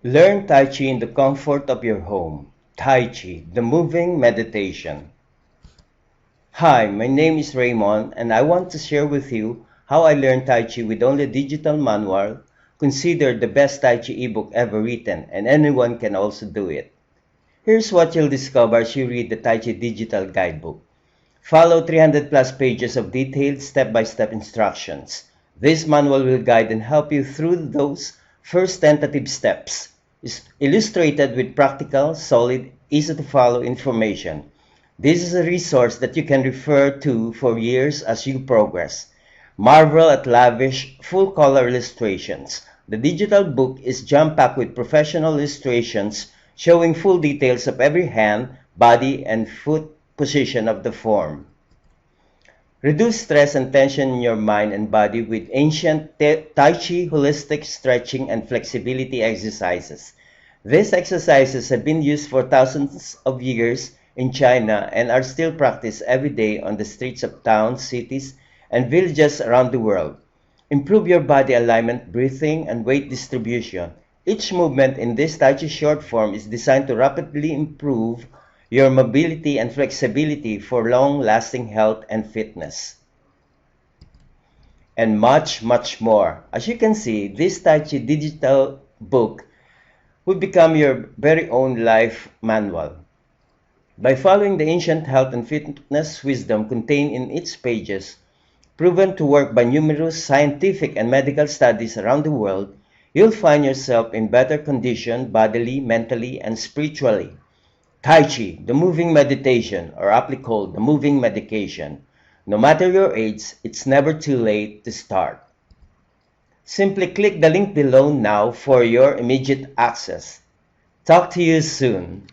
Learn Tai Chi in the comfort of your home. Tai Chi, the moving meditation. Hi, my name is Raymond, and I want to share with you how I learned Tai Chi with only a digital manual, considered the best Tai Chi ebook ever written, and anyone can also do it. Here's what you'll discover as you read the Tai Chi digital guidebook. Follow 300 plus pages of detailed step-by-step instructions. This manual will guide and help you through those first tentative steps. It's illustrated with practical, solid, easy-to-follow information. This is a resource that you can refer to for years as you progress. Marvel at lavish, full-color illustrations. The digital book is jam-packed with professional illustrations showing full details of every hand, body, and foot position of the form. Reduce stress and tension in your mind and body with ancient Tai Chi holistic stretching and flexibility exercises. These exercises have been used for thousands of years in China and are still practiced every day on the streets of towns, cities, and villages around the world. Improve your body alignment, breathing, and weight distribution. Each movement in this Tai Chi short form is designed to rapidly improve your mobility and flexibility for long-lasting health and fitness. And much, much more. As you can see, this Tai Chi digital book will become your very own life manual. By following the ancient health and fitness wisdom contained in its pages, proven to work by numerous scientific and medical studies around the world, you'll find yourself in better condition bodily, mentally, and spiritually. Tai Chi, the moving meditation, or aptly called the moving medication. No matter your age, it's never too late to start. Simply click the link below now for your immediate access. Talk to you soon.